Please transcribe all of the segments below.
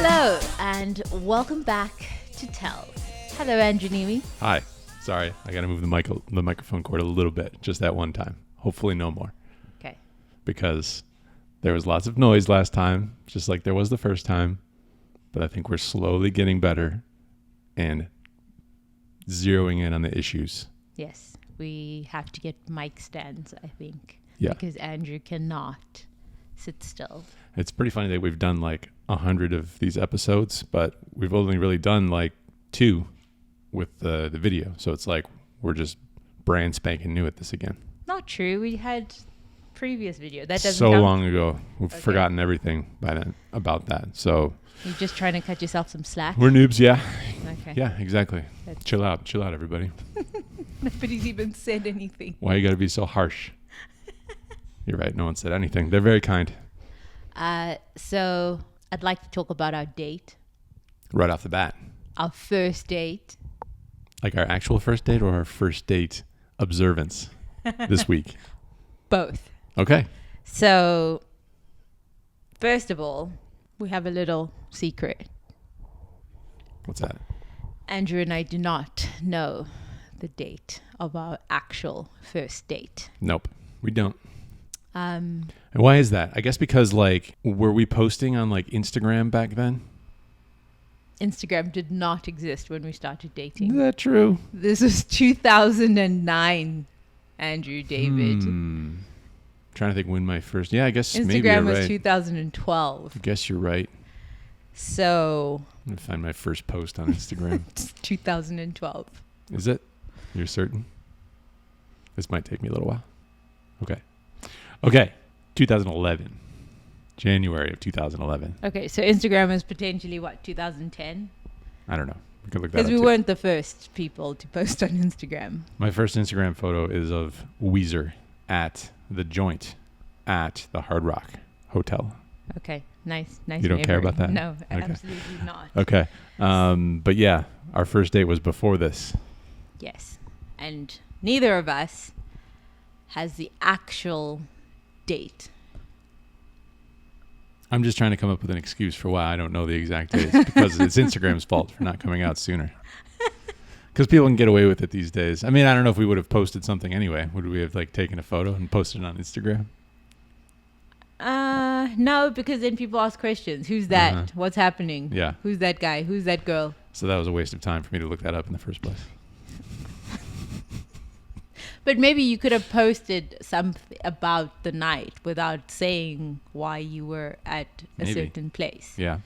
Hello, and welcome back to Tell. Hello, Andrew Nemi. Hi. Sorry, I got to move the microphone cord a little bit, just that one time. Hopefully no more. Okay. Because there was lots of noise last time, just like there was the first time. But I think we're slowly getting better and zeroing in on the issues. Yes, we have to get mic stands, I think. Yeah. Because Andrew cannot sit still. It's pretty funny that we've done like 100 of these episodes, but we've only really done like 2 with the video. So it's like we're just brand spanking new at this again. Not true. We had previous video. That doesn't so count. long ago. We've forgotten everything by then about that. So You're just trying to cut yourself some slack. we're noobs, yeah. Okay. Yeah, exactly. Chill out, everybody. Nobody's even said anything. Why you got to be so harsh? You're right. No one said anything. They're very kind. So I'd like to talk about our date. Right off the bat. Our first date. Like our actual first date or our first date observance this week? Both. Okay. So, first of all, we have a little secret. What's that? Andrew and I do not know the date of our actual first date. Nope, we don't. And why is that? I guess because were we posting on Instagram back then? Instagram did not exist when we started dating. Is that true? This was 2009, Andrew David. Trying to think when my first... Yeah, I guess maybe you're Instagram was right. 2012. I guess you're right. So... I'm going to find my first post on Instagram. It's 2012. Is it? You're certain? This might take me a little while. Okay. 2011. January of 2011. Okay, so Instagram is potentially, 2010? I don't know. We could look that up. Because we too. weren't the first people to post on Instagram. My first Instagram photo is of Weezer at the joint at the Hard Rock Hotel. Okay, nice. You don't care about that? No, Okay. absolutely not. Okay. But yeah, our first date was before this. Yes, and neither of us has the actual date. I'm just trying to come up with an excuse for why I don't know the exact date. It's because it's Instagram's fault for not coming out sooner. Because people can get away with it these days. I mean, I don't know if we would have posted something anyway. Would we have taken a photo and posted it on Instagram? No, because then people ask questions. Who's that? Uh-huh. What's happening? Yeah. Who's that guy? Who's that girl? So that was a waste of time for me to look that up in the first place. But maybe you could have posted something about the night without saying why you were at a certain place. Yeah.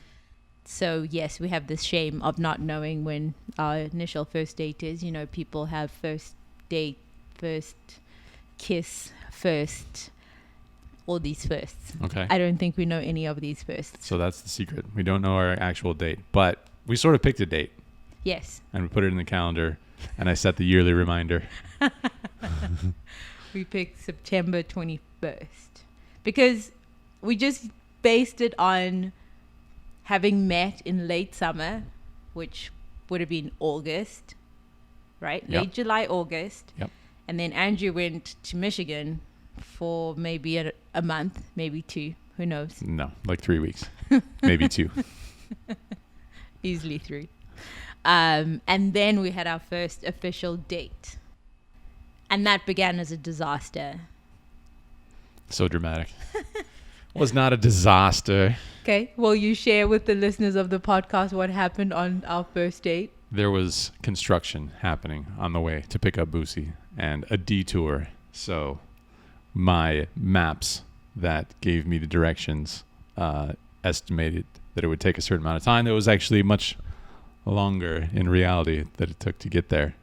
So, yes, we have this shame of not knowing when our initial first date is. You know, people have first date, first kiss, first, all these firsts. Okay. I don't think we know any of these firsts. So that's the secret. We don't know our actual date, but we sort of picked a date Yes. and we put it in the calendar and I set the yearly reminder. We picked September 21st because we just based it on having met in late summer, which would have been August, right? Yep. Late July, August. Yep. And then Andrew went to Michigan for maybe a month, maybe 2. Who knows? No, 3 weeks, maybe 2. Easily 3. And then we had our first official date. And that began as a disaster. So dramatic. Was not a disaster. Okay. Will you share with the listeners of the podcast what happened on our first date? There was construction happening on the way to pick up Busi and a detour. So my maps that gave me the directions estimated that it would take a certain amount of time. It was actually much longer in reality that it took to get there.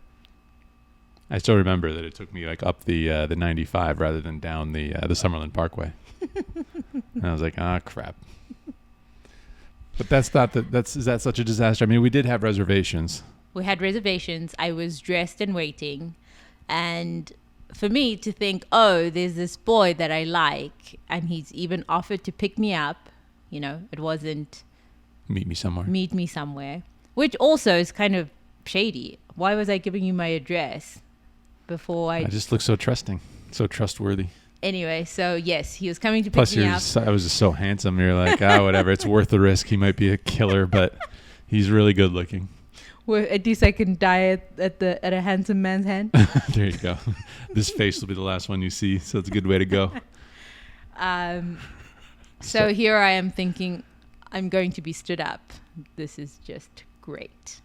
I still remember that it took me up the 95 rather than down the Summerlin Parkway. And I was like, crap. But is that such a disaster? I mean, we did have reservations. We had reservations. I was dressed and waiting. And for me to think, there's this boy that I like, and he's even offered to pick me up. You know, it wasn't Meet me somewhere. Which also is kind of shady. Why was I giving you my address before I just look so trusting, so trustworthy. Anyway, so yes, he was coming to pick Plus, me up. I was just so handsome. You're like, whatever. It's worth the risk. He might be a killer, but he's really good looking. Well, at least I can die at a handsome man's hand. There you go. This face will be the last one you see, so it's a good way to go. So here I am thinking, I'm going to be stood up. This is just great.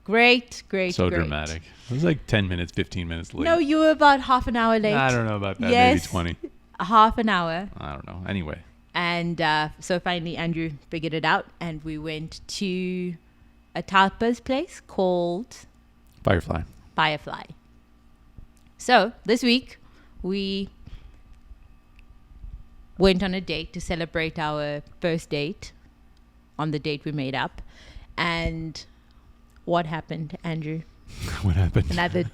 Great. So dramatic. It was like 10 minutes, 15 minutes late. No, you were about half an hour late. I don't know about that. Yes, maybe 20. Half an hour. I don't know. Anyway. And so finally Andrew figured it out, and we went to a tapas place called Firefly. So this week we went on a date to celebrate our first date on the date we made up. And what happened, Andrew? What happened? Another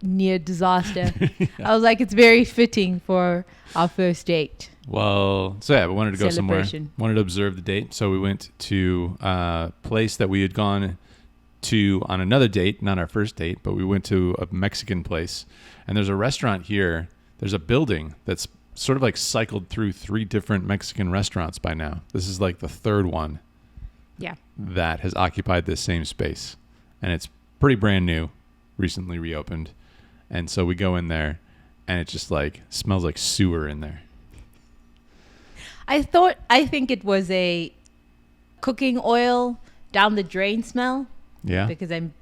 near disaster. Yeah. I was like, it's very fitting for our first date. Well, so yeah, we wanted to go somewhere. Wanted to observe the date. So we went to a place that we had gone to on another date, not our first date, but we went to a Mexican place. And there's a restaurant here. There's a building that's sort of like cycled through 3 different Mexican restaurants by now. This is like the 3rd one. Yeah. That has occupied this same space. And it's pretty brand new, recently reopened. And so we go in there and it just like smells like sewer in there. I think it was a cooking oil down the drain smell. Yeah. Because I'm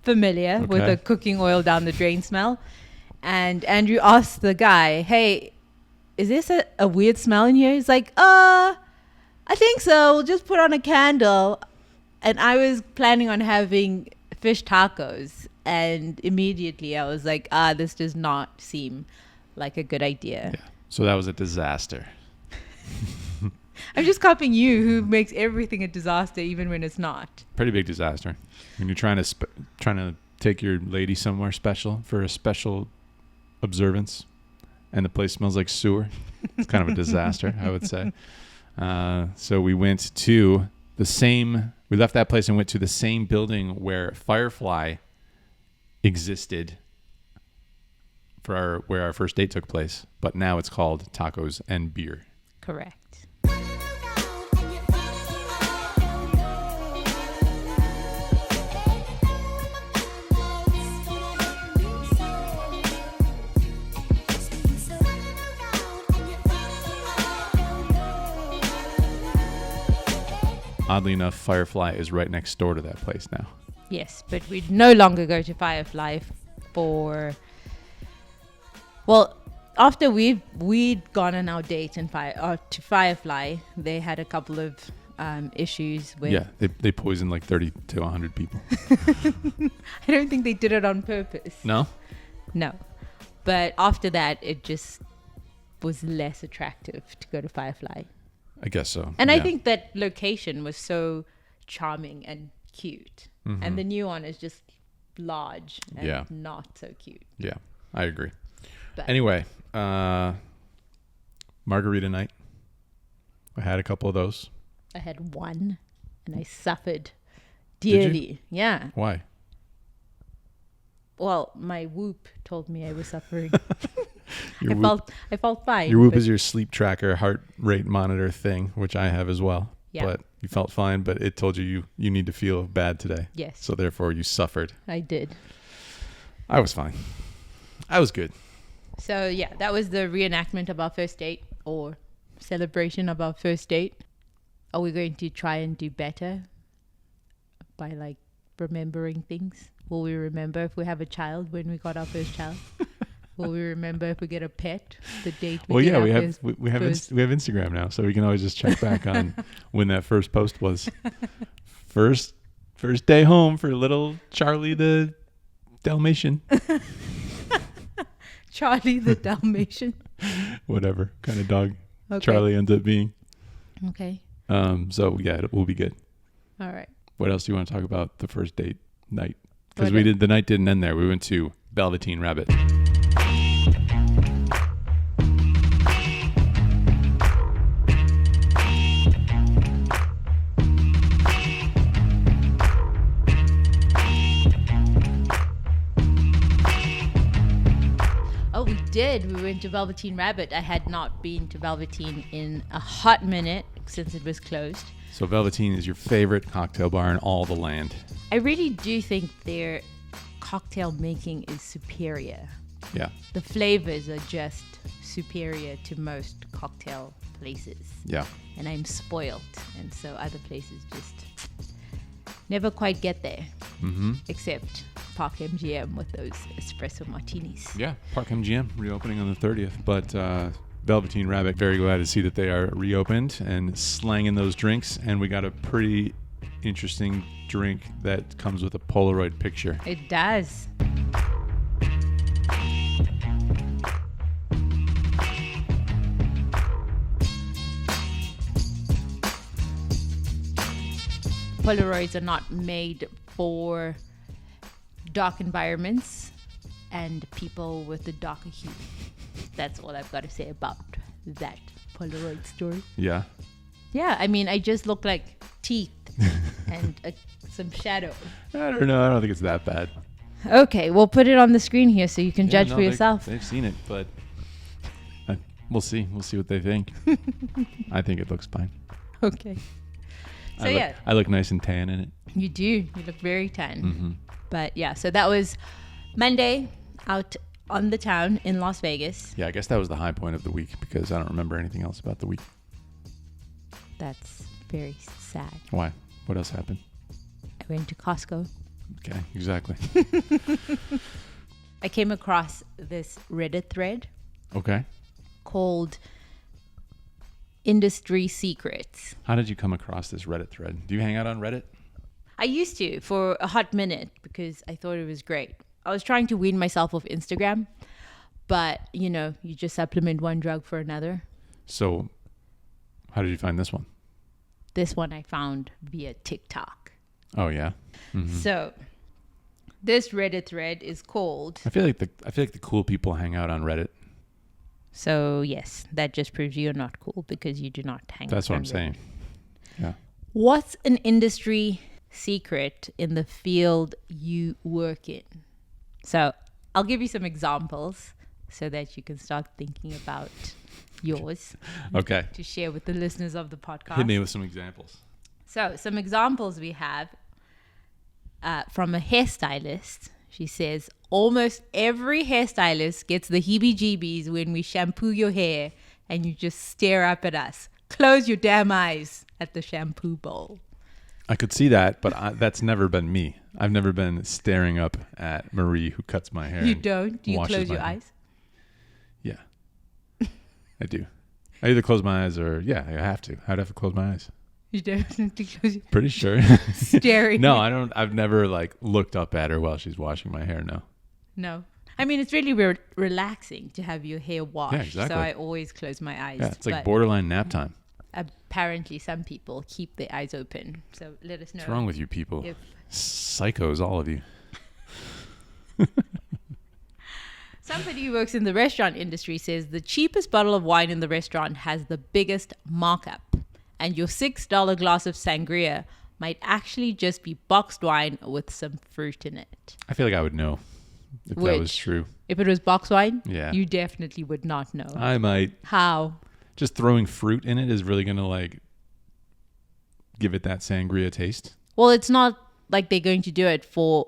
familiar with a cooking oil down the drain smell. And Andrew asked the guy, hey, is this a weird smell in here? He's like, I think so. We'll just put on a candle. And I was planning on having fish tacos. And immediately I was like, this does not seem like a good idea. Yeah. So that was a disaster. I'm just copying you, who makes everything a disaster even when it's not. Pretty big disaster. When you're trying to take your lady somewhere special for a special observance and the place smells like sewer, it's kind of a disaster, I would say. So we went to we left that place and went to the same building where Firefly existed where our first date took place, but now it's called Tacos and Beer. Correct. Oddly enough, Firefly is right next door to that place now. Yes, but we no longer go to Firefly after we'd gone on our date to Firefly, they had a couple of issues with... Yeah, they poisoned like 30 to 100 people. I don't think they did it on purpose. No? No. But after that, it just was less attractive to go to Firefly. I guess so. And yeah. I think that location was so charming and cute. Mm-hmm. And the new one is just large and not so cute. Yeah, I agree. But anyway, margarita night. I had a couple of those. I had one and I suffered dearly. Did you? Yeah. Why? Well, my Whoop told me I was suffering. I felt fine. Your Whoop is your sleep tracker, heart rate monitor thing, which I have as well. Yeah. But you felt fine, but it told you need to feel bad today. Yes. So therefore you suffered. I did. I was fine. I was good. So yeah, that was the reenactment of our first date, or celebration of our first date. Are we going to try and do better by like remembering things? Will we remember if we have a child when we got our first child? Will we remember if we get a pet? The date we we have Instagram now, so we can always just check back on when that first post was. First day home for little Charlie the Dalmatian. Charlie the Dalmatian. Whatever kind of dog Charlie ends up being. Okay. So yeah, it will be good. All right. What else do you want to talk about the first date night? Because the night didn't end there. We went to Velveteen Rabbit. Oh, we did. We went to Velveteen Rabbit. I had not been to Velveteen in a hot minute since it was closed. So Velveteen is your favorite cocktail bar in all the land. I really do think their cocktail making is superior. Yeah. The flavors are just superior to most cocktail places. Yeah. And I'm spoiled. And so other places just never quite get there. Mm-hmm. Except Park MGM with those espresso martinis. Yeah. Park MGM reopening on the 30th. But Velveteen Rabbit, very glad to see that they are reopened and slanging those drinks. And we got a pretty interesting drink that comes with a Polaroid picture. It does. Polaroids are not made for dark environments and people with a darker hue. That's all I've got to say about that Polaroid story. Yeah. Yeah, I mean, I just look like teeth and some shadow. I don't know. I don't think it's that bad. Okay, we'll put it on the screen here so you can judge for yourself. They've seen it, but we'll see. We'll see what they think. I think it looks fine. Okay. So I look nice and tan in it. You do. You look very tan. Mm-hmm. But yeah, so that was Monday out on the town in Las Vegas. Yeah, I guess that was the high point of the week because I don't remember anything else about the week. That's very sad. Why? What else happened? I went to Costco. Okay, exactly. I came across this Reddit thread. Okay. Called Industry Secrets. How did you come across this Reddit thread? Do you hang out on Reddit? I used to for a hot minute because I thought it was great. I was trying to wean myself off Instagram, but you just supplement one drug for another. So, how did you find this one? This one I found via TikTok. Oh yeah. Mm-hmm. So, this Reddit thread is called. I feel like the cool people hang out on Reddit. So yes, that just proves you're not cool because you do not hang. That's what I'm Reddit. saying. Yeah. What's an industry secret in the field you work in? So I'll give you some examples so that you can start thinking about yours. Okay. To share with the listeners of the podcast. Hit me with some examples. So some examples we have from a hairstylist. She says, almost every hairstylist gets the heebie-jeebies when we shampoo your hair and you just stare up at us. Close your damn eyes at the shampoo bowl. I could see that, but that's never been me. I've never been staring up at Marie who cuts my hair. You don't? Do you close your eyes? Yeah, I do. I either close my eyes or, I have to. I'd have to close my eyes. You definitely close your eyes. Pretty sure. Staring. No, I don't. I've never looked up at her while she's washing my hair. No. I mean, it's really relaxing to have your hair washed. Yeah, exactly. So I always close my eyes. Yeah, it's like borderline nap time. Apparently, some people keep their eyes open. So let us know. What's wrong with you people? Psychos, all of you. Somebody who works in the restaurant industry says the cheapest bottle of wine in the restaurant has the biggest markup. And your $6 glass of sangria might actually just be boxed wine with some fruit in it. I feel like I would know if that was true. If it was boxed wine? Yeah. You definitely would not know. I might. How? Just throwing fruit in it is really going to give it that sangria taste. Well, it's not like they're going to do it for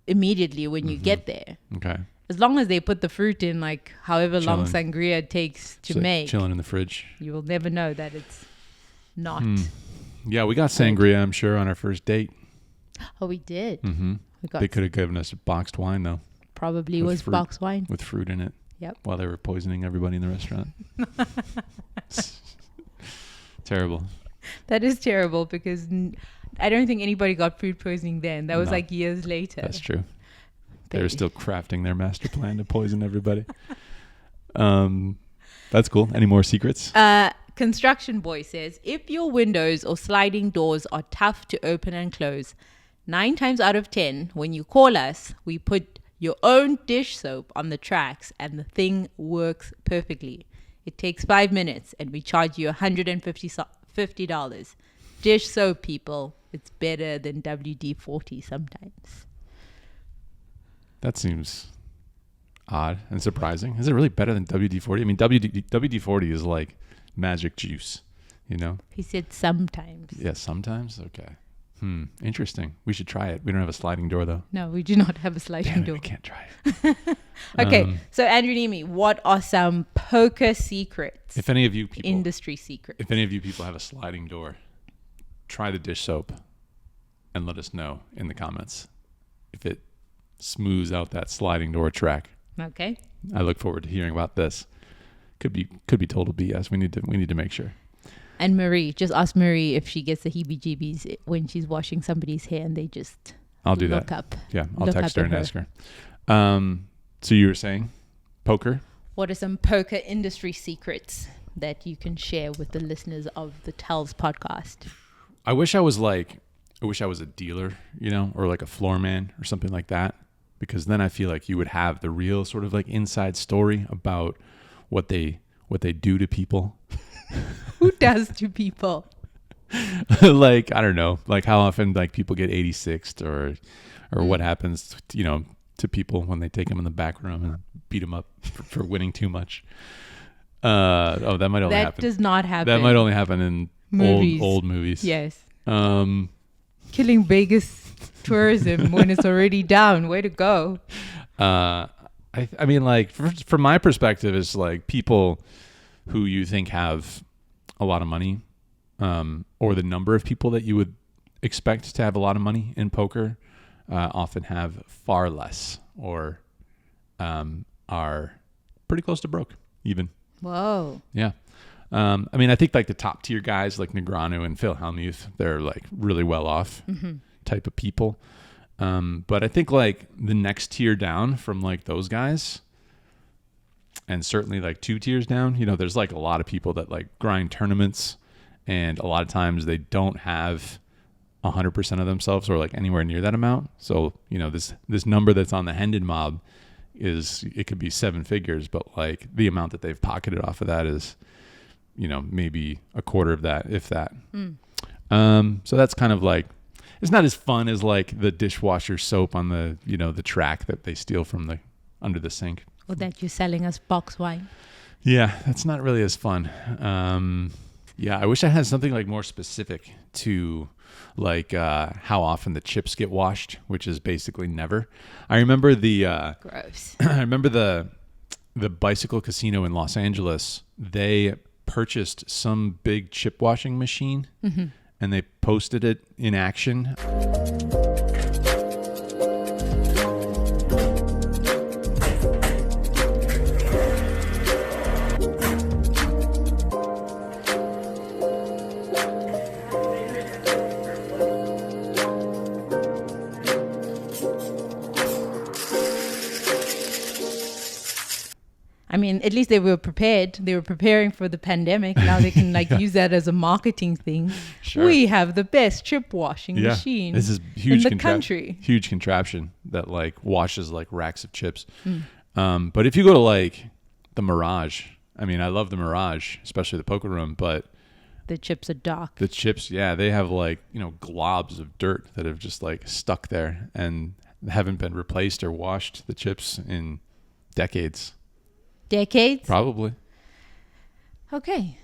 immediately when you get there. Okay. As long as they put the fruit in, however long sangria takes to make. Chilling in the fridge. You will never know that it's not. Yeah, we got sangria, I'm sure, on our first date. Oh, we did. Mm-hmm. They could have given us boxed wine, though. Probably was boxed wine. With fruit in it. Yep. While they were poisoning everybody in the restaurant. Terrible. That is terrible because I don't think anybody got food poisoning then. That was years later. That's true. They were still crafting their master plan to poison everybody. That's cool. Any more secrets? Construction Boy says, if your windows or sliding doors are tough to open and close, 9 times out of 10, when you call us, we put your own dish soap on the tracks and the thing works perfectly. It takes 5 minutes and we charge you $150. Dish soap, people. It's better than WD-40 sometimes. That seems... odd and surprising. Is it really better than WD-40? I mean, WD-40 is like magic juice, you know? He said sometimes. Yeah, sometimes? Okay. Interesting. We should try it. We don't have a sliding door, though. No, we do not have a sliding door. We can't try it. Okay, so Andrew Nemi, what are some poker secrets? If any of you people... Industry secrets. If any of you people have a sliding door, try the dish soap and let us know in the comments if it smooths out that sliding door track. Okay. I look forward to hearing about this. Could be total BS. We need to make sure. And Marie, just ask Marie if she gets the heebie-jeebies when she's washing somebody's hair and they just I'll do look that. up. Yeah, I'll text her and ask her. So you were saying poker? What are some poker industry secrets that you can share with the listeners of the Tells podcast? I wish I was a dealer, you know, or like a floor man or something like that, because then I feel like you would have the real sort of like inside story about what they do to people. Who does to people? Like, I don't know, like how often like people get 86'd or what happens, you know, to people when they take them in the back room and beat them up for winning too much. That might only happen. That does not happen. That might only happen in movies. old movies. Yes. Killing Vegas tourism when it's already down. Way to go. I mean, like, from my perspective, it's like people who you think have a lot of money, or the number of people that you would expect to have a lot of money in poker, often have far less, or are pretty close to broke even. Whoa. Yeah. I mean, I think like the top tier guys like Negreanu and Phil Hellmuth, they're like really well off type of people. But I think like the next tier down from like those guys, and certainly like 2 tiers down, you know, there's like a lot of people that like grind tournaments, and a lot of times they don't have 100% of themselves or like anywhere near that amount. So, you know, this number that's on the Hendon mob it could be 7 figures, but like the amount that they've pocketed off of that is, you know, maybe a quarter of that, if that. So that's kind of like, it's not as fun as like the dishwasher soap on the, you know, the track that they steal from the under the sink. Or that you're selling us box wine. Yeah, that's not really as fun. Yeah, I wish I had something like more specific to like how often the chips get washed, which is basically never. I remember gross. I remember the bicycle casino in Los Angeles. They purchased some big chip washing machine, and they posted it in action. I mean, at least they were prepared. They were preparing for the pandemic. Now they can like use that as a marketing thing. Sure. We have the best chip washing machine. This is huge in the country. Huge contraption that like washes like racks of chips. But if you go to like the Mirage, I mean, I love the Mirage, especially the poker room, but the chips are dark. The chips, yeah, they have like, you know, globs of dirt that have just like stuck there and haven't been replaced or washed, the chips, in decades. Decades? Probably. Okay.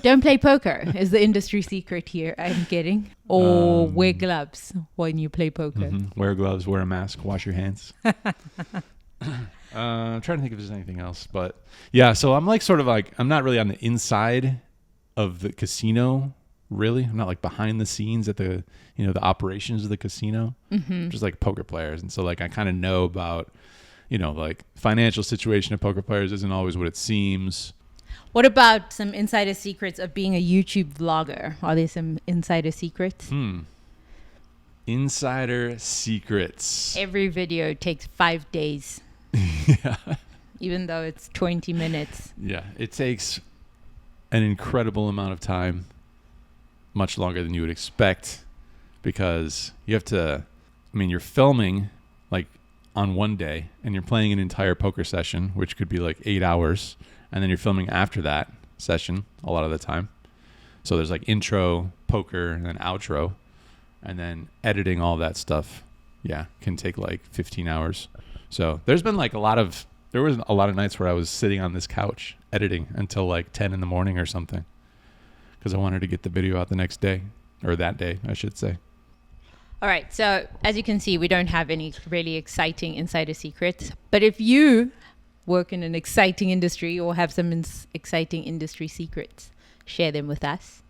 Don't play poker is the industry secret here I'm getting. Or wear gloves when you play poker. Wear gloves, wear a mask, wash your hands. I'm trying to think if there's anything else. But yeah, so I'm like sort of like, I'm not really on the inside of the casino, really. I'm not like behind the scenes at the, you know, the operations of the casino. Just like poker players. And so like I kind of know about, you know, like financial situation of poker players isn't always what it seems. What about some insider secrets of being a YouTube vlogger? Are there some insider secrets? Insider secrets. Every video takes 5 days. Yeah. Even though it's 20 minutes. Yeah. It takes an incredible amount of time, much longer than you would expect, because you have to, I mean, you're filming like on one day and you're playing an entire poker session, which could be like 8 hours. And then you're filming after that session a lot of the time. So there's like intro, poker, and then outro. And then editing all that stuff, yeah, can take like 15 hours. So there's been like a lot of there was a lot of nights where I was sitting on this couch editing until like 10 in the morning or something because I wanted to get the video out the next day, or that day, I should say. All right. So as you can see, we don't have any really exciting insider secrets. But if you work in an exciting industry or have some exciting industry secrets, share them with us.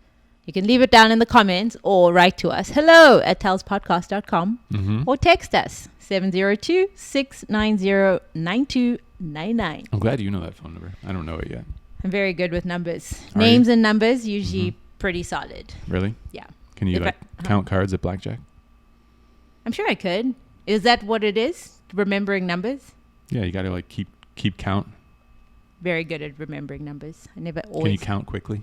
You can leave it down in the comments or write to us, hello@telspodcast.com, or text us, 702-690-9299. I'm glad you know that phone number. I don't know it yet. I'm very good with numbers. Are Names you? and numbers, usually pretty solid. Really? Yeah. Can you count cards at blackjack? I'm sure I could. Is that what it is? Remembering numbers? Yeah, you got to like keep count. Very good at remembering numbers. I never always... Can you count quickly?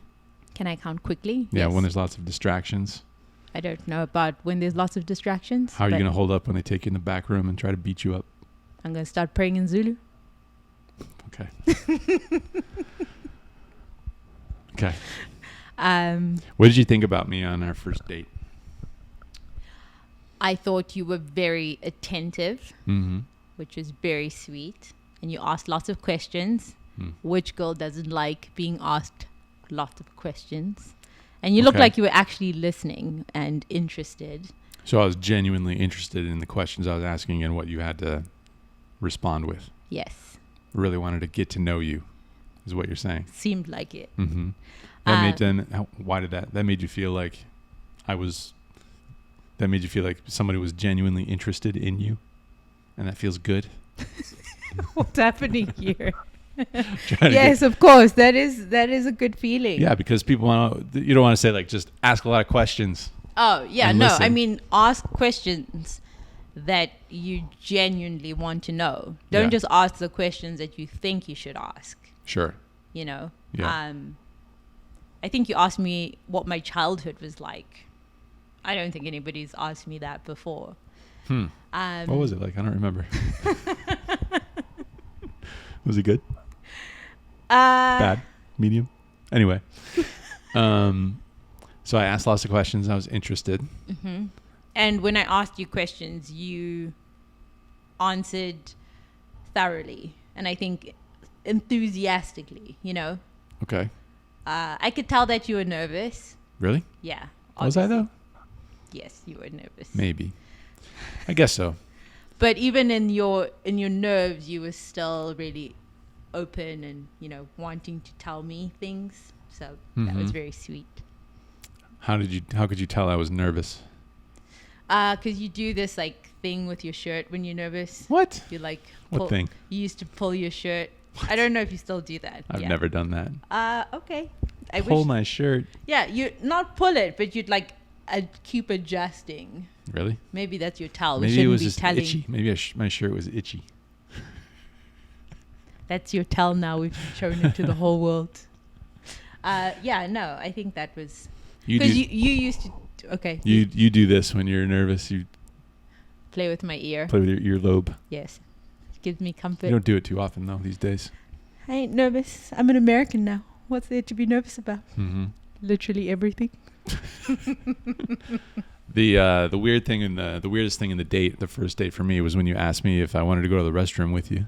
Can I count quickly? Yeah, Yes. when there's lots of distractions. I don't know about when there's lots of distractions. How are you but going to hold up when they take you in the back room and try to beat you up? I'm going to start praying in Zulu. Okay. Okay. What did you think about me on our first date? I thought you were very attentive, which is very sweet. And you asked lots of questions. Which girl doesn't like being asked lots of questions? And you looked like you were actually listening and interested. So I was genuinely interested in the questions I was asking and what you had to respond with. Yes. Really wanted to get to know you, is what you're saying. Seemed like it. Why did that made you feel like that made you feel like somebody was genuinely interested in you, and that feels good? What's happening here? Yes, of course. That is a good feeling. Yeah, because you don't want to say like just ask a lot of questions. Oh, yeah, no. Listen. I mean, ask questions that you genuinely want to know. Don't just ask the questions that you think you should ask. Sure. You know? Yeah. I think you asked me what my childhood was like. I don't think anybody's asked me that before. What was it like? I don't remember. Was it good? Bad? Medium? Anyway. So I asked lots of questions. I was interested. And when I asked you questions, you answered thoroughly. And I think enthusiastically, you know? Okay. I could tell that you were nervous. Really? Yeah. Was I though? Yes, you were nervous. Maybe. I guess so. But even in your nerves, you were still really open and, you know, wanting to tell me things. So that was very sweet. How could you tell I was nervous? Because you do this like thing with your shirt when you're nervous. What? You like what thing? You used to pull your shirt. What? I don't know if you still do that. I've never done that. Okay. Pull my shirt. Yeah, you not pull it, but you'd like keep adjusting. Really? Maybe that's your towel. Maybe it was just itchy. Maybe my shirt was itchy. That's your towel now. We've shown it to the whole world. Yeah, no, I think that was because you used to. Okay. You do this when you're nervous. You play with my ear. Play with your earlobe. Yes, it gives me comfort. You don't do it too often though these days. I ain't nervous. I'm an American now. What's there to be nervous about? Literally everything. The weirdest thing in the first date for me was when you asked me if I wanted to go to the restroom with you.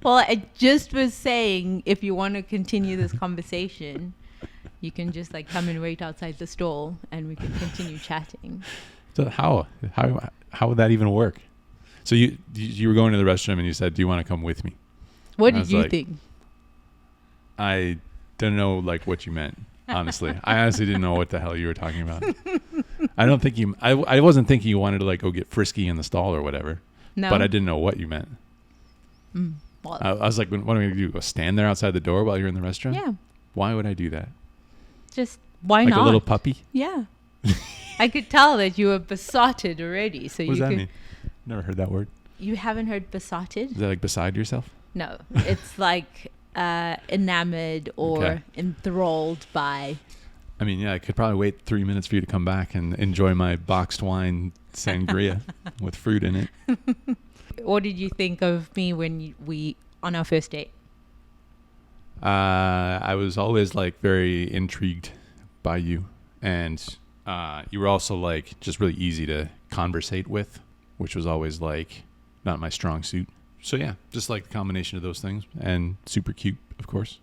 Well, I just was saying if you want to continue this conversation, you can just like come and wait outside the stall and we can continue chatting. So how would that even work? So you were going to the restroom and you said, "Do you want to come with me?" What did you think? I don't know like what you meant. Honestly, I honestly didn't know what the hell you were talking about. I don't think I wasn't thinking you wanted to like go get frisky in the stall or whatever. No. But I didn't know what you meant. Well, I was like, what am I going to do? Go stand there outside the door while you're in the restaurant? Yeah. Why would I do that? Just why like not? Like a little puppy? Yeah. I could tell that you were besotted already. So what does that mean? Never heard that word. You haven't heard besotted? Is that like beside yourself? No. It's like enamored or enthralled by. I mean, yeah, I could probably wait 3 minutes for you to come back and enjoy my boxed wine sangria with fruit in it. What did you think of me when we on our first date? I was always like very intrigued by you, and you were also like just really easy to conversate with, which was always like not my strong suit. So yeah, just like the combination of those things, and super cute, of course.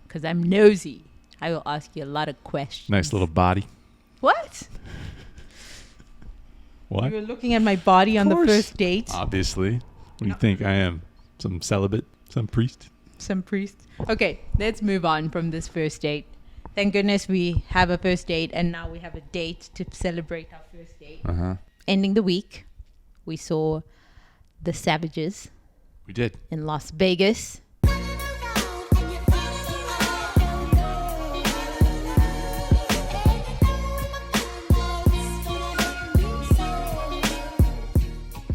Because I'm nosy. I will ask you a lot of questions. Nice little body. What? What? You were looking at my body on the first date? Obviously. What do you think I am? Some celibate? Some priest? Some priest. Okay, let's move on from this first date. Thank goodness we have a first date, and now we have a date to celebrate our first date. Uh-huh. Ending the week, we saw the Savages. We did. In Las Vegas.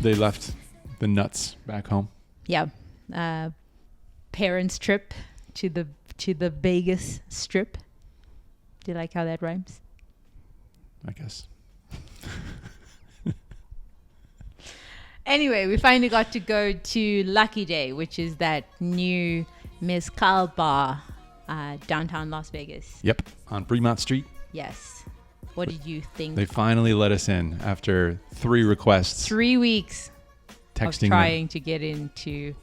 They left the nuts back home. Yeah. Parents' trip to the Vegas Strip. Do you like how that rhymes? I guess. Anyway, we finally got to go to Lucky Day, which is that new mezcal bar downtown Las Vegas. Yep, on Fremont Street. Yes. What did you think? They finally let us in after 3 requests. 3 weeks texting of trying to get into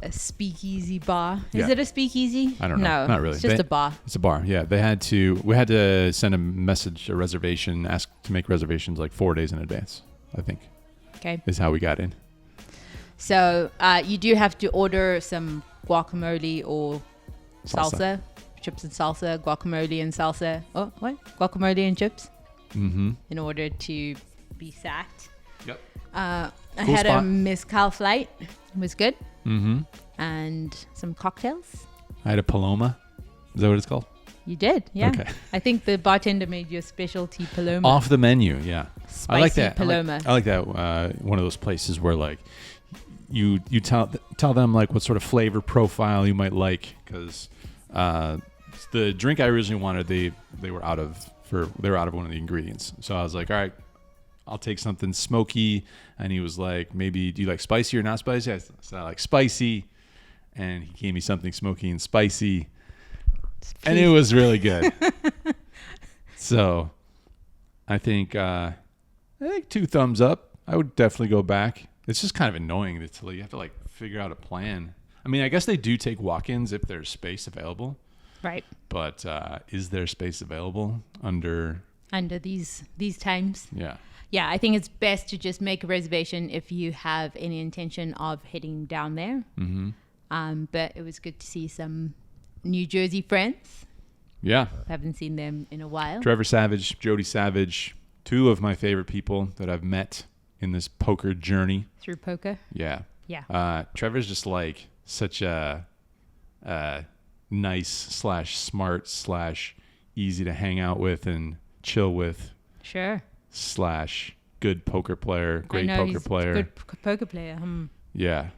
a speakeasy bar. Yeah. Is it a speakeasy? I don't know. No, Not really. It's just a bar. It's a bar. Yeah, we had to send a reservation, ask to make reservations like 4 days in advance, I think. Okay. Is how we got in. So you do have to order some guacamole or salsa. Chips and salsa, guacamole and salsa. Oh, what? Guacamole and chips? Mm-hmm. In order to be sat. Yep. I Cool had spot. a mezcal flight. It was good. Mm-hmm. And some cocktails. I had a Paloma. Is that what it's called? You did, yeah. Okay. I think the bartender made you a specialty Paloma. Off the menu, yeah. Spicy I like that. Paloma. I like that. One of those places where like you tell them like what sort of flavor profile you might like, because the drink I originally wanted they were out of one of the ingredients. So I was like, all right, I'll take something smoky. And he was like, maybe do you like spicy or not spicy? I said I like spicy, and he gave me something smoky and spicy. And it was really good. So I think 2 thumbs up. I would definitely go back. It's just kind of annoying that you have to like figure out a plan. I mean, I guess they do take walk-ins if there's space available. Right. But is there space available under these times? Yeah. Yeah, I think it's best to just make a reservation if you have any intention of heading down there. Mm-hmm. But it was good to see some New Jersey friends. Yeah. Haven't seen them in a while. Trevor Savage, Jody Savage, 2 of my favorite people that I've met in this poker journey. Through poker? Yeah. Yeah. Trevor's just like such a nice / smart / easy to hang out with and chill with. Sure. / good poker player, great poker player. Good poker player. Yeah.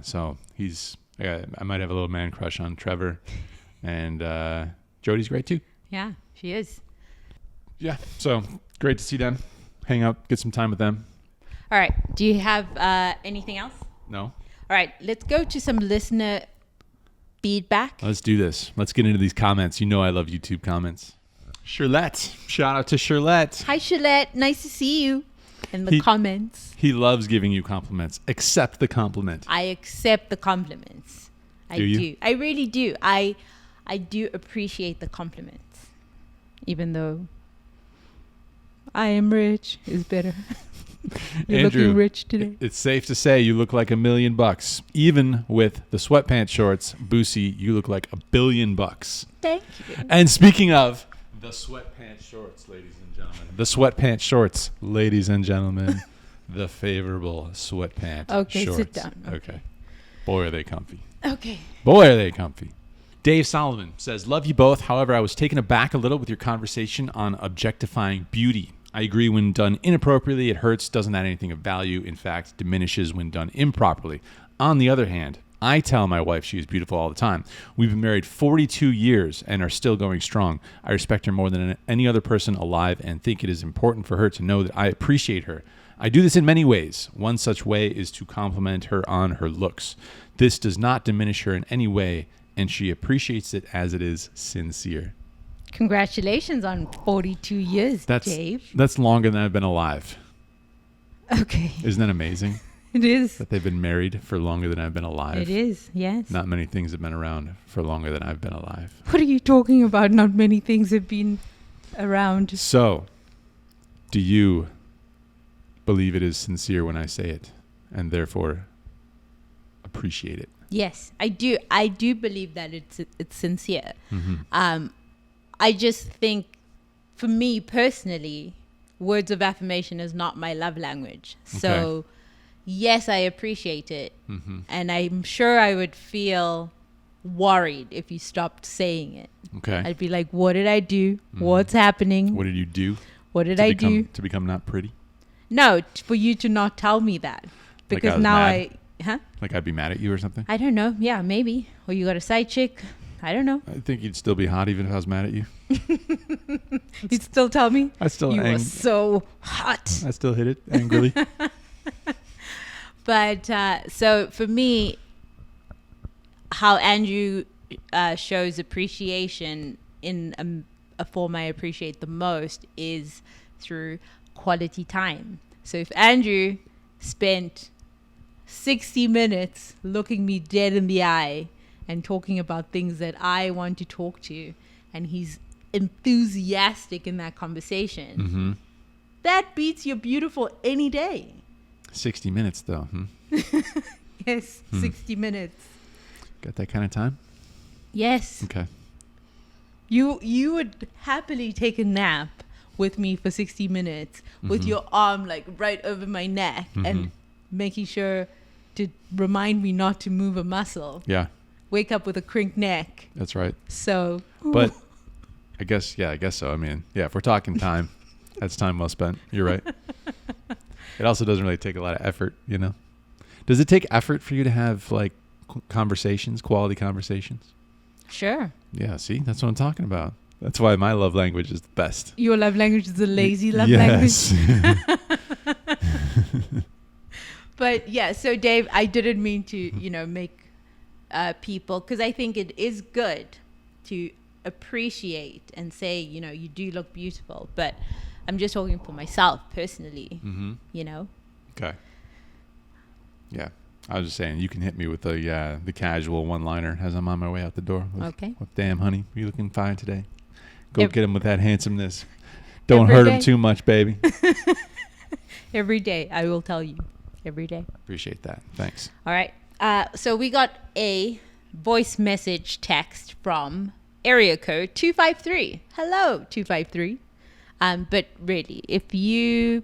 So I might have a little man crush on Trevor, and Jody's great too. Yeah, she is. Yeah. So great to see them, hang out, get some time with them. All right. Do you have anything else? No. All right. Let's go to some listener feedback. Let's do this. Let's get into these comments. You know I love YouTube comments. Shirlette. Shout out to Shirlette. Hi, Shirlette. Nice to see you in the comments. He loves giving you compliments. Accept the compliment. I accept the compliments. I do. I really do. I do appreciate the compliments. Even though I am rich is better. You're Andrew, looking rich today. It's safe to say you look like $1 million. Even with the sweatpants shorts, Busi, you look like $1 billion. Thank you. And speaking of the sweatpants shorts, ladies and gentlemen. The sweatpants shorts, ladies and gentlemen. The favorable sweatpants shorts. Sit down. Okay. Boy, are they comfy. Okay. Boy, are they comfy. Dave Solomon says, love you both. However, I was taken aback a little with your conversation on objectifying beauty. I agree when done inappropriately, it hurts, doesn't add anything of value. In fact, diminishes when done improperly. On the other hand, I tell my wife she is beautiful all the time. We've been married 42 years and are still going strong. I respect her more than any other person alive and think it is important for her to know that I appreciate her. I do this in many ways. One such way is to compliment her on her looks. This does not diminish her in any way, and she appreciates it as it is sincere. Congratulations on 42 years, Dave. That's longer than I've been alive. Okay. Isn't that amazing? It is. That they've been married for longer than I've been alive. It is, yes. Not many things have been around for longer than I've been alive. What are you talking about? Not many things have been around. So, do you believe it is sincere when I say it, and therefore appreciate it? Yes, I do. I do believe that it's sincere. Mm-hmm. I just think, for me personally, words of affirmation is not my love language. Okay. So, yes, I appreciate it. Mm-hmm. And I'm sure I would feel worried if you stopped saying it. Okay. I'd be like, what did I do? What's happening? What did you do? What did I do? To become not pretty? No, for you to not tell me that. Like Because I was now mad? Huh? Like I'd be mad at you or something? I don't know. Yeah, maybe. Or you got a side chick. I don't know. I think you'd still be hot even if I was mad at you. You'd still tell me? I still You were so hot. I still hit it angrily. But so for me, how Andrew shows appreciation in a form I appreciate the most is through quality time. So if Andrew spent 60 minutes looking me dead in the eye and talking about things that I want to talk to, and he's enthusiastic in that conversation, Mm-hmm. that beats your beautiful any day. 60 minutes though. Yes, 60 minutes. Got that kind of time? Yes. Okay. You would happily take a nap with me for 60 minutes with your arm like right over my neck and making sure to remind me not to move a muscle. Yeah, Wake up with a crinked neck. that's right. So, But I guess so. I mean, yeah, if we're talking time, that's time well spent. You're right. It also doesn't really take a lot of effort, you know? Does it take effort for you to have like conversations, quality conversations? sure. Yeah, see, that's what I'm talking about. That's why my love language is the best. Your love language is a lazy love language. But yeah, so Dave, I didn't mean to, make people, because I think it is good to appreciate and say, you do look beautiful. But I'm just talking for myself personally, Okay. Yeah. I was just saying, you can hit me with the casual one-liner as I'm on my way out the door. Okay. With, damn, honey, you looking fine today. Go get him with that handsomeness. Don't Every hurt day. him too much, baby. Every day, I will tell you. Every day. Appreciate that. Thanks. All right. So we got a voice message text from area code 253. Hello, 253. But really, if you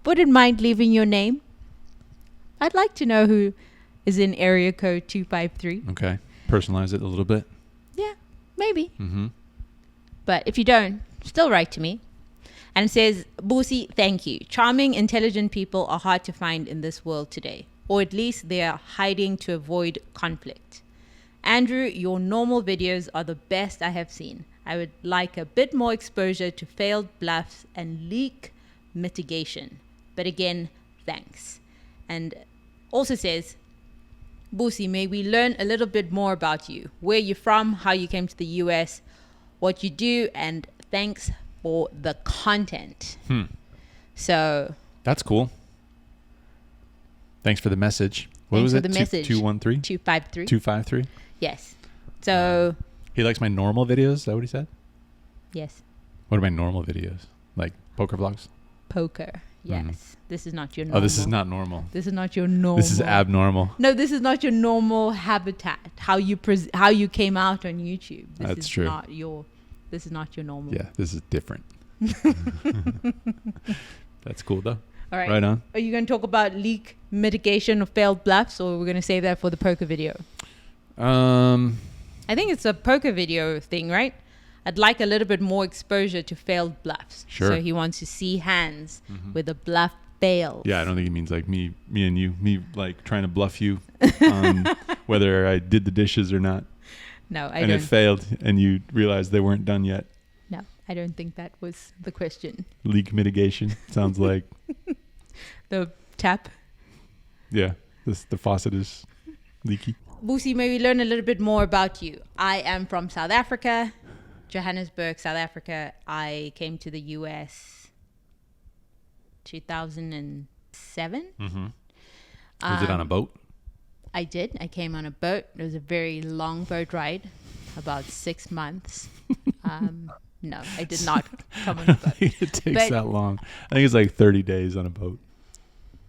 wouldn't mind leaving your name, I'd like to know who is in area code 253. Okay. Personalize it a little bit. Yeah, maybe. Mm-hmm. But if you don't, still write to me. And it says, Busi, thank you. Charming, intelligent people are hard to find in this world today. Or at least they are hiding to avoid conflict. Andrew, your normal videos are the best I have seen. I would like a bit more exposure to failed bluffs and leak mitigation. But again, thanks. And also says, Busi, may we learn a little bit more about you, where you're from, how you came to the US, what you do, and thanks for the content. So that's cool. Thanks for the message. What thanks was for it? the message. 213? 253. 253? Yes. So He likes my normal videos? Is that what he said? yes. What are my normal videos? Like poker vlogs? Poker. Yes. This is not your normal. Oh, this is not normal. This is not your normal. This is abnormal. No, this is not your normal habitat. How you came out on YouTube. This That's is true. This is not your normal. Yeah, this is different. That's cool though. All right. Right on. Are you going to talk about leak mitigation of failed bluffs, or we're going to save that for the poker video? I think it's a poker video thing, right? I'd like a little bit more exposure to failed bluffs. Sure. So he wants to see hands where the bluff fails. Yeah, I don't think he means like me and you, me like trying to bluff you on whether I did the dishes or not. No, I and don't. it failed, and you realized they weren't done yet. No, I don't think that was the question. Leak mitigation sounds like. The tap. Yeah, the faucet is leaky. Busi, may we learn a little bit more about you? I am from South Africa, Johannesburg, South Africa. I came to the US 2007. Was it on a boat? I did. I came on a boat. It was a very long boat ride, about 6 months. No, I did not come on a boat. It takes that long. I think it's like 30 days on a boat.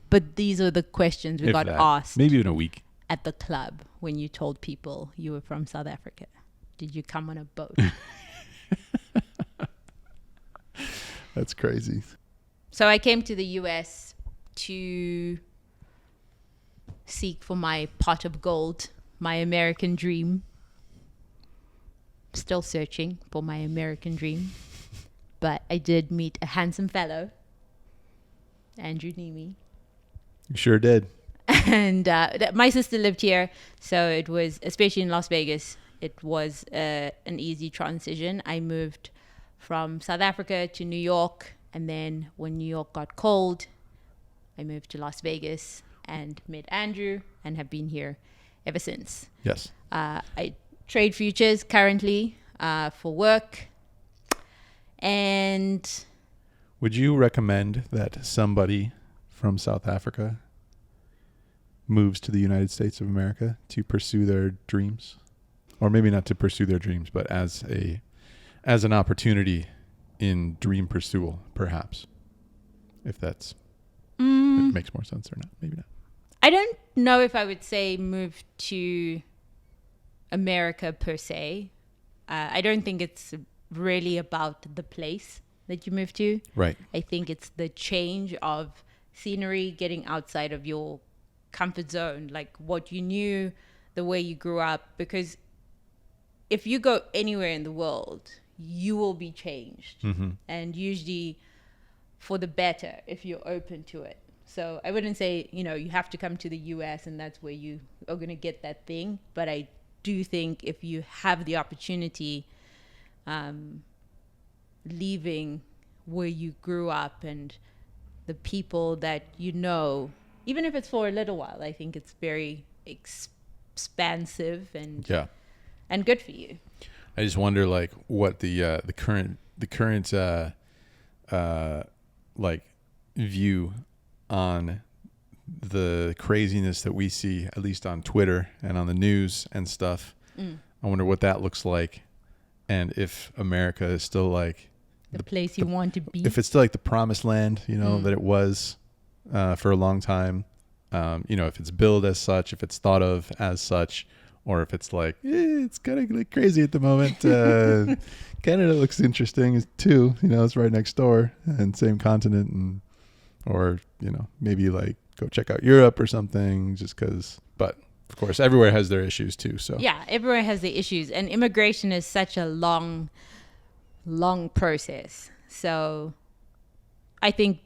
But these are the questions we got asked. Maybe in a week. At the club when you told people you were from South Africa. Did you come on a boat? That's crazy. So I came to the US to seek for my pot of gold, my American dream. Still searching for my American dream. But I did meet a handsome fellow, Andrew Nemi. You sure did. And my sister lived here, so it was, especially in Las Vegas, it was an easy transition. I moved from South Africa to New York, and then when New York got cold, I moved to Las Vegas and met Andrew and have been here ever since. Yes. I trade futures currently for work. And would you recommend that somebody from South Africa moves to the United States of America to pursue their dreams? Or maybe not to pursue their dreams, but as an opportunity in dream pursuit, perhaps. If that's it makes more sense or not. Maybe not. I don't know if I would say move to America per se. I don't think it's really about the place that you move to. Right. I think it's the change of scenery, getting outside of your comfort zone, like what you knew, the way you grew up. Because if you go anywhere in the world, you will be changed. Mm-hmm. And usually for the better if you're open to it. So I wouldn't say, you have to come to the US and that's where you are going to get that thing. But I do think if you have the opportunity, leaving where you grew up and the people that even if it's for a little while, I think it's very expansive and good for you. I just wonder, like, what the current like view on the craziness that we see, at least on Twitter and on the news and stuff. I wonder what that looks like, and if America is still like the place you want to be. If it's still like the promised land, that it was for a long time. If it's billed as such, if it's thought of as such, or if it's like, it's kind of like crazy at the moment. Canada looks interesting too. It's right next door and same continent, or maybe like go check out Europe or something just because. But of course, everywhere has their issues too. So yeah, everywhere has the issues, and immigration is such a long process. So I think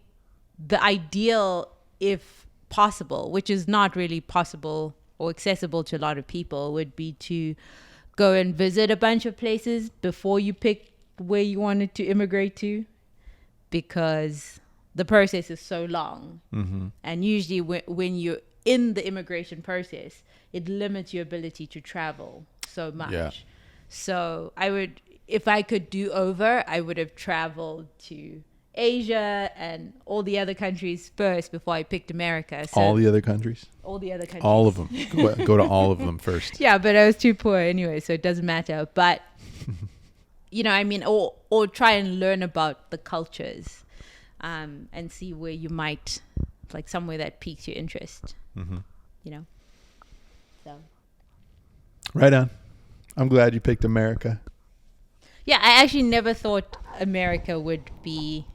the ideal, if possible, which is not really possible or accessible to a lot of people, would be to go and visit a bunch of places before you pick where you wanted to immigrate to, because the process is so long. Mm-hmm. And usually when you're in the immigration process, it limits your ability to travel so much. Yeah. So if I could do over, I would have traveled to Asia and all the other countries first before I picked America. So all the other countries? All the other countries. All of them. Go to all of them first. Yeah, but I was too poor anyway, so it doesn't matter. But, or try and learn about the cultures and see where you might, like somewhere that piques your interest, So. Right on. I'm glad you picked America. Yeah, I actually never thought America would be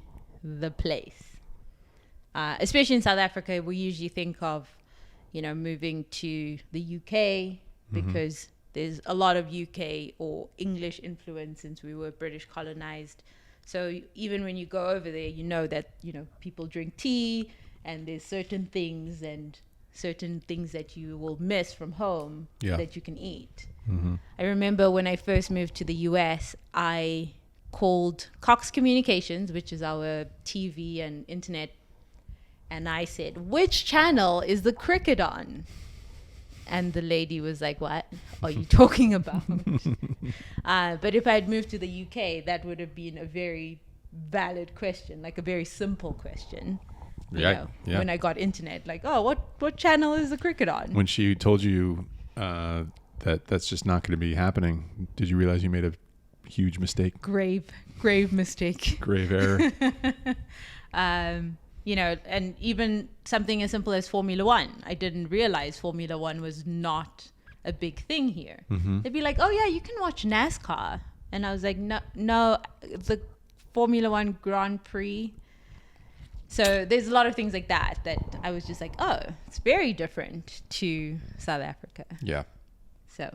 the place. Especially in South Africa, we usually think of, moving to the UK because there's a lot of UK or English influence since we were British colonized. So even when you go over there, that, people drink tea and there's certain things that you will miss from home that you can eat. Mm-hmm. I remember when I first moved to the US, I called Cox Communications, which is our TV and internet, and I said, "Which channel is the cricket on?" And the lady was like, "What are you talking about?" But if I had moved to the UK, that would have been a very valid question, like a very simple question. when I got internet. Like, oh, what channel is the cricket on? When she told you that's just not going to be happening, did you realize you made a huge mistake? Grave mistake. Grave error. And even something as simple as Formula One. I didn't realize Formula One was not a big thing here. Mm-hmm. They'd be like, oh yeah, you can watch NASCAR. And I was like, no, the Formula One Grand Prix. So there's a lot of things like that I was just like, oh, it's very different to South Africa. Yeah. So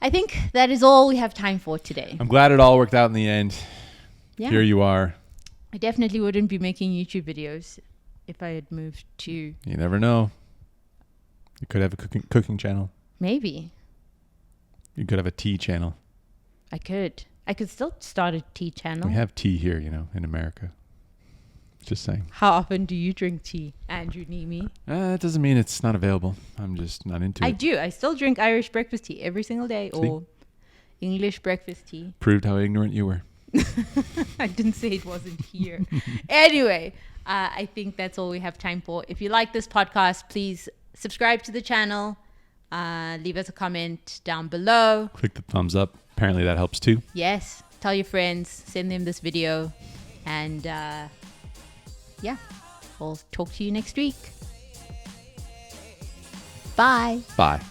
I think that is all we have time for today. I'm glad it all worked out in the end. Yeah. Here you are. I definitely wouldn't be making YouTube videos if I had moved to... You never know. You could have a cooking channel. Maybe. You could have a tea channel. I could still start a tea channel. We have tea here, in America. Just saying. How often do you drink tea, Andrew Nemi? That doesn't mean it's not available. I'm just not into it. I do. I still drink Irish breakfast tea every single day. Or English breakfast tea. Proved how ignorant you were. I didn't say it wasn't here. Anyway, I think that's all we have time for. If you like this podcast, please subscribe to the channel. Leave us a comment down below. Click the thumbs up. Apparently that helps too. Yes. Tell your friends. Send them this video. And we'll talk to you next week. Bye. Bye.